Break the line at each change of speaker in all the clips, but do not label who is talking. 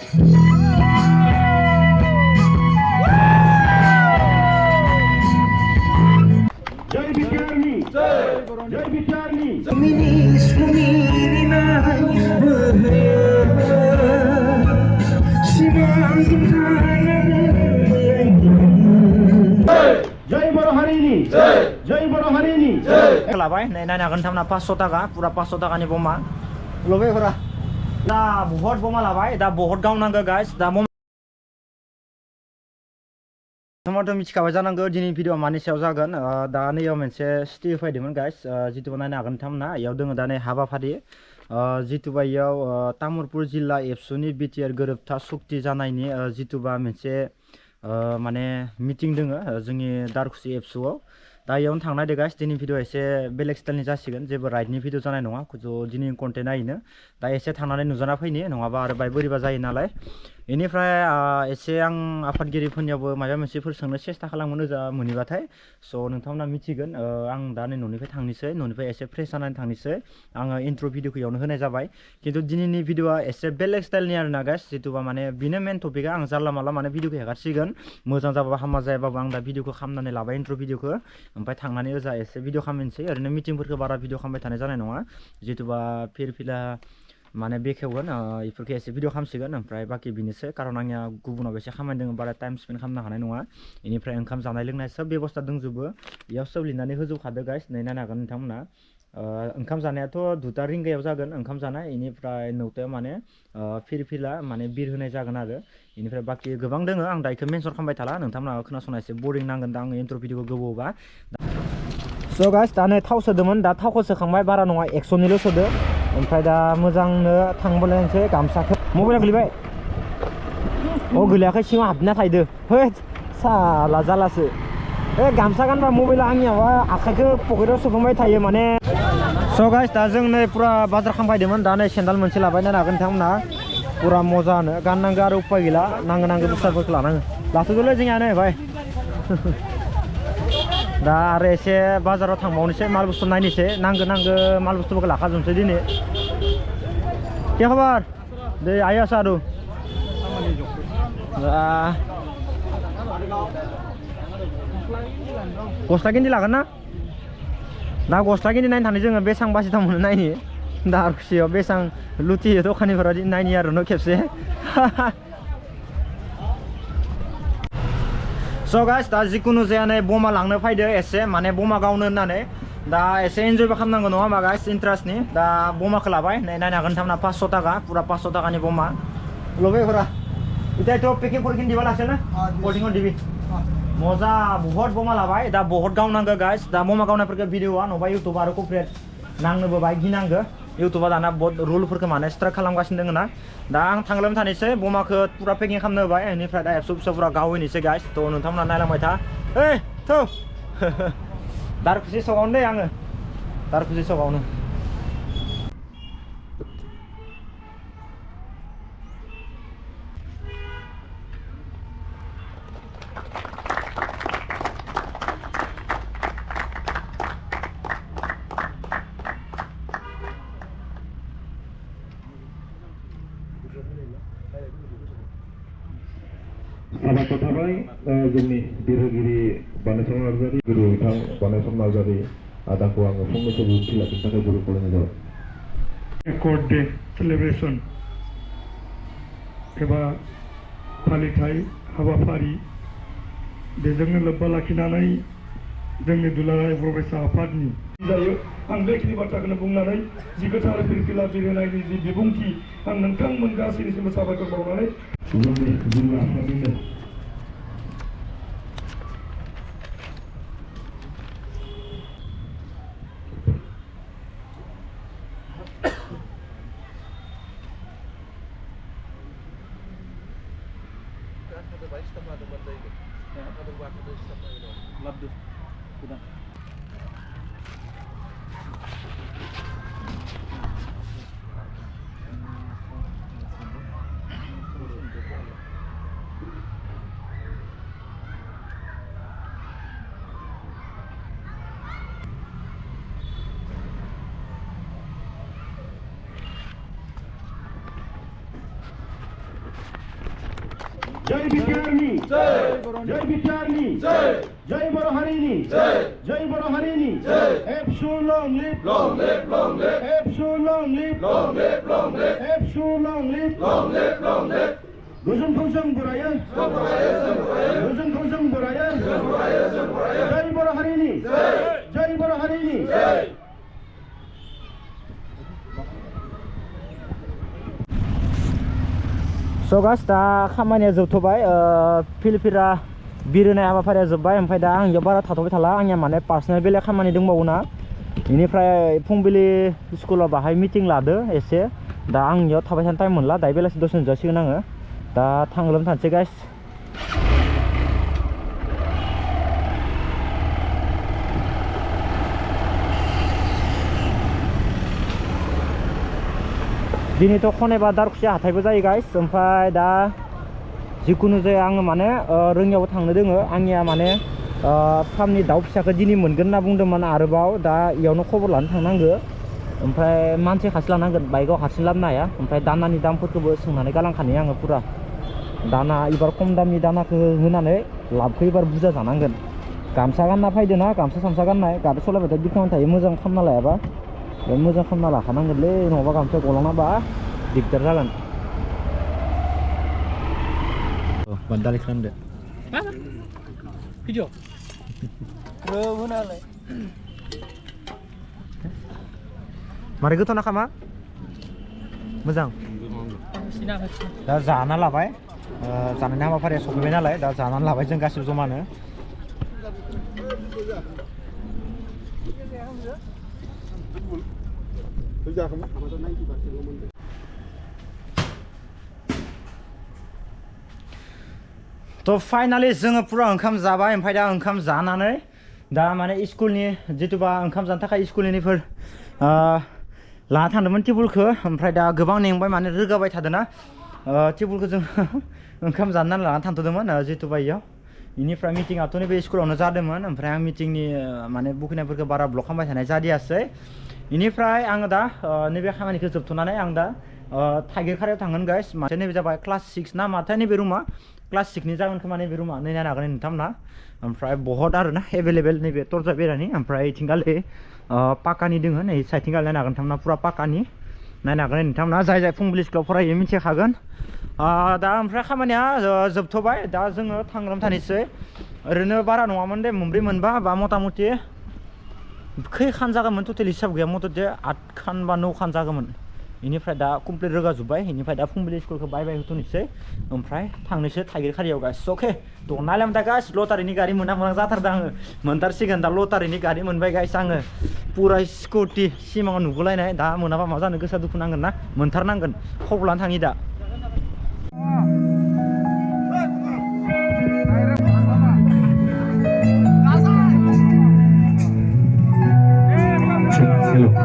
Jai Bikarni, Jai Bikarni. Jai Boro hari ini, Jai Boro hari ini.
Kelabai, naik akan tamna 500 taka, pura 500 taka ni boma. Lobe pura. Dah बहुत boma labai, dah बहुत गाउँ नांगौ guys, dah boma. Tomato मिथिखाबाय जानांगौ दिनै video मानि सायाव जागोन दा नैयाव मोनसे स्टि फैदोंमोन गाइस जितु नायनो हागोन नोंथांमोना इयाव दोङो दा नै हाबाफारि जितुबा इयाव तामुलपुर जिल्ला एबसुनि बिटिआर गोरोबथा सुक्ति जानायनि जितुबा मोनसे माने मिटिं दोङो जोंनि दारखुसि एबसुआव दा इयावनो थांनायदो गाइस दिनै भिडिअ एसे बेलेग स्टाइलनि जासिगोन जेबो राइडनि भिडिअ जानाय नङा दिनै कन्टेन्ट नायनो दा एसे थांनानै नुजाना फैनि नङाबा आरो बाय बोरैबा जायो नालाय इनिफ्राय एसे आं आफादगिरिफोरनियावबो माबा मोनसेफोर सोंनो सेस्था खालामगोन ओजा मोनैबाथाय स' नोंथांमोना मिथिगोन आं दा नै न'निफ्राय थांनोसै न'निफ्राय एसे फ्रेस जानानै थांनोसै आङो इन्ट्र' भिडिअखौ इयावनो होनाय जाबाय खिन्थु दिनैनि भिडिअआ एसे बेलेग स्टाइलनि आरोना गाइस जितुबा माने बेनो मेन टपिकआ आं जानला मानला माने भिडिअखौ हेगारसिगोन मोजां जाबाबो हामा जायाबाबो आं दा भिडिअखौ खालामनानै लाबाय इन्ट्र' भिडिअखौ ओमफ्राय थांनानै ओजा एसे भिडिअ खालामनोसै ओरैनो मिटिंफोरखौ बारा भिडिअ खालामबाय थानाय जानाय नङा जितुबा फिरफिला माने बेखेवगोन इफोरखौ एसे भिडिअ खालामसिगोन ओमफ्राय बाखि बेनोसै खारन आंनिया गुबुनाव एसे खामानि दङ बारा टाइम स्पेन्ड खालामनो हानाय नङा इनिफ्राय ओंखाम जानाय लोंनाय सब बेबस्था दंजोबो इयाव सब लिरनानै होजोबखादो गाइस नै नायनो हागोन नोंथांमोना ओंखाम जानायाथ' 2टा रिंगायाव जागोन ओंखाम जानाय इनिफ्राय 9टायाव माने फिरफिला माने बिर होनाय जागोन आरो इनिफ्राय बाखि गोबां दोङो आं दा इखौ मेनसन खालामबाय थाला नोंथांमोना खोनासंना एसे बरिं नांगोन दा आङो इन्ट्र' भिडिअखौ गोबावबा स' गाइस दा नै थाव सोदोंमोन दा थावखौ सोखांबाय बारा नङा 100निल' सोदो ओमफ्राय दा मोजांनो थांबोलायनोसै गामसाखौ मबाइला गोलैबाय गोलैयाखै सिङाव हाबना थायदो है साला जालासो गामसा गानबा मबाइला आंनियाव आखाइखौ पकेटाव सोखांबाय थायो माने स' गाइस दा जों नै पुरा बाजार खालामबायदोंमोन दा नै सेन्डाल मोनसे लाबाय नायनो हागोन नोंथांमोना पुरा मोजानो गाननांगौ आरो उपाय गैला नांगौ बुस्थुफोरखौ लानांगौ लाथ'दोलै जोंनिया नै भाइ दा आरो एसे बाजाराव थांबावनोसै माल बुस्थु नायनोसै नांगौ माल बुस्थुफोरखौ लाखाजोबनोसै दिनै के खबर दे आयो साधु गस्ला गिन्दि लागोन ना दा गस्ला गिन्दि नायनो थांनो जोङो बेसां बासिथाव मोनो नायनि दारखुसियाव बेसां लुथियो दखानिफोरा नायनि आरो न' खेबसे स' गाइस दा जिखुनु जाया नै बमा लांनो फैदो एसे माने बमा गावनो होननानै दा एसे एन्जयबो खालामनांगौ नङा होमबा गाइस इन्ट्रेस्टनि दा बमाखौ लाबाय नै नायनो हागोन नोंथांमोना 500 टाका पुरा 500 टाकानि बमा लबे पुरा इटाइथ' पेकिं कर दिबा लासे ना बोर्डिंआव दिबि मजा बहुत बमा लाबाय दा बहुत गावनांगौ गाइस दा बमा गावनायफोरखौ भिडिअआ नङाबा इउटुब आरो कपरेट नांनोबो बाय गिनांगौ इउटुबा दाना बहुत रुलफोरखौ माने स्ट्राइक खालामगासिनो दङ ना दा आं थांलोम थानोसै बमाखौ पुरा पेकिं खालामनो होबाय बेनिफ्राय दा एबसु पुरा गावहैनोसै गाइस थ' नोंथांमोना नायलांबाय था ओइ थौ दारखुसि सगावनो दे आङो दारखुसि सगावनो
साबायखर थाबाय जोंनि बिरहोगिरि बानेस्वर नार्जारि गुरु बिथां बानेस्वर नार्जारि आदाखौ आङो फंनैसो बिबुंथि लाखिनो थाखाय गुरु खावलायनाय जाबाय एकर्ड डे सेलिब्रेसन एबा फालिथाय हाबाफारि बेजोंनो लोब्बा लाखिनानै जोंनि दुलाराय बर' फरायसा आफादनि जायो आं बेखिनि बाथ्राखौनो बुंनानै जि गोथार फिरफिला बिरहोनायनि जि बिबुंथि आं नोंथांमोन गासैनिसिमबो साबायखर बावनानै जोंनि जिल्ला आफादनिनो Jai Bikarni, Jai Bikarni, Jai Boro Hari ini, Jai Boro Hari ini, Epsu long live, Epsu long live, Epsu long live, Gozong Gozong Buraya, Gozong Gozong Buraya, Jai Boro Hari ini, Jai Boro Hari ini.
So guys, दा खामानिया जोबथ'बाय फिल्डफोरा बिरहोनाय हाबाफारिया जोब्बाय ओमफ्राय दा आं इयाव बारा थाथ'बाय थाला आंनिया माने पार्सनेल बेलेग खामानि दंबावो ना बेनिफ्राय फुंबिलि स्कुलाव बाहाय मिटिं लादो एसे दा आं इयाव थाबाय थानो टाइम मोनला दायो बेलासि दसे नुजासिगोन आङो दा थांग्रोम थानोसै गाइस दिनैथ' खनेबा दारखुसिया हाथायबो जायो गाइस ओमफ्राय दा जिखुनु जाया आङो माने रोङियावबो थांनो दोङो आंनिया माने फार्मनि दाउ फिसाखौ दिनै मोनगोन होनना बुंदोंमोन आरोबाव दा इयावनो खबर लानो थांनांगो ओमफ्राय मानसि खासे लानांगोन बाइकआव हारसिं लाबोनो हाया ओमफ्राय दानानि दामफोरखौबो सोंनानै गालांखानाय आङो पुरा दाना एबार खम दामनि दानाखौ होनानै लाबखौ एबार बुरजा जानांगोन गामसा गानना फैदो ना गामसा सामसा गाननाय गारि सलायबाथाय बिरखांनानै थायो मोजां खालामना लायाबा मोजां खालामना लाखानांगोनलै नङाबा गामसा गलांनाबा दिगदार जागोन बान्दालि खालामदो भिडिअ होनालाय मारै गोथाव नाखामा मोजां दा जाना लाबाय जानायनि हाबाफारिया सफैबाय नालाय दा जानानै लाबाय जों गासिबो जमानो तो फाइनाली जोङो पुरा ओंखाम जाबाय ओमफ्राय दा ओंखाम जानानै दा माने स्कुलनि जितुबा ओंखाम जानो थाखाय स्कुलनिफोर लाना थांदोंमोन टेबुलखौ ओमफ्राय दा गोबां नेंबाय माने रोगाबाय थादोंना टेबुलखौ जों ओंखाम जानानै लाना थांथ'दोंमोन जितुबा इयाव बेनिफ्राय मिटिंआथ' नैबे स्कुलावनो जादोंमोन ओमफ्राय आं मिटिंनि माने बुखिनायफोरखौ बारा ब्लक खालामबाय थानाय जादियासै बेनिफ्राय आङो दा नैबे खामानिखौ जोबथ'नानै आं दा थाइगिरखारियाव थांगोन गाइस माथो नैबे जाबाय क्लास 6 ना माथो नैबे रुमा क्लास 6 नि जागोन खोमा नैबे रुमा नै नायनो हागोन नोंथांमोना ओमफ्राय बहुत आरोना एभेलेबेल नैबे तरजा बेरानि ओमफ्राय इथिंगालि पाकानि दोङो नै साइथिंगालि नायनो हागोन नोंथांमोना पुरा पाकानि नायनो हागोन नोंथांमोना जाय जाय फुंबिलि स्कुलाव फरायो मिथिखागोन दा ओमफ्राय खामानिया जोबथ'बाय दा जोङो थांग्रोम थानोसै ओरैनो बारा नङामोन दे मोनब्रै मोनबा बा मथा मथि खैखान जागौमोन टटेल हिसाब गैया मथथे 8 खान बा 9 खान जागौमोन बेनिफ्राय दा कमप्लिट रोगाजोब्बाय बेनिफ्राय दा फुंबिलि स्कुलखौ बाय बाय होथ'नोसै ओमफ्राय थांनोसै थाइगिरखारियाव गाइस अके थ' नायलाम दा गाइस लटारिनि गारि मोना जाथारदों आङो मोनथारसिगोन दा लटारिनि गारि मोनबाय गाइस आङो पुरा स्कुटि सिमाङाव नुगोलायनाय दा मोनाबा मा जानो गोसोआ दुखु नांगोन ना मोनथारनांगोन खबर लानो थाङि दा
Hello.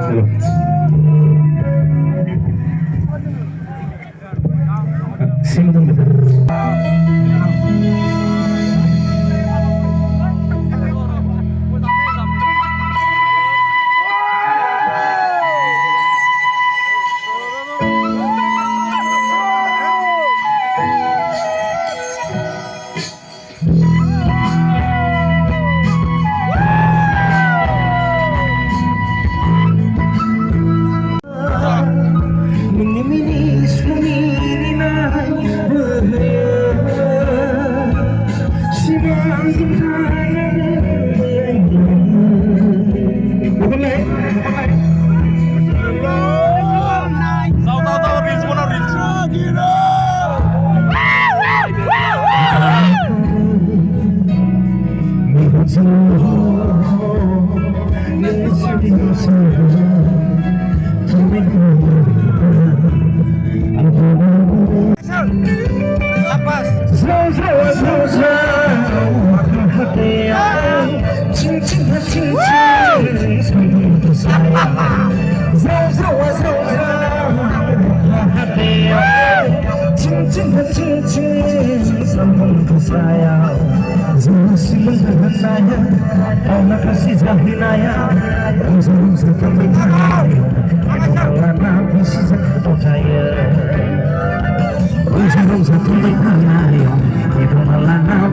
Malangaw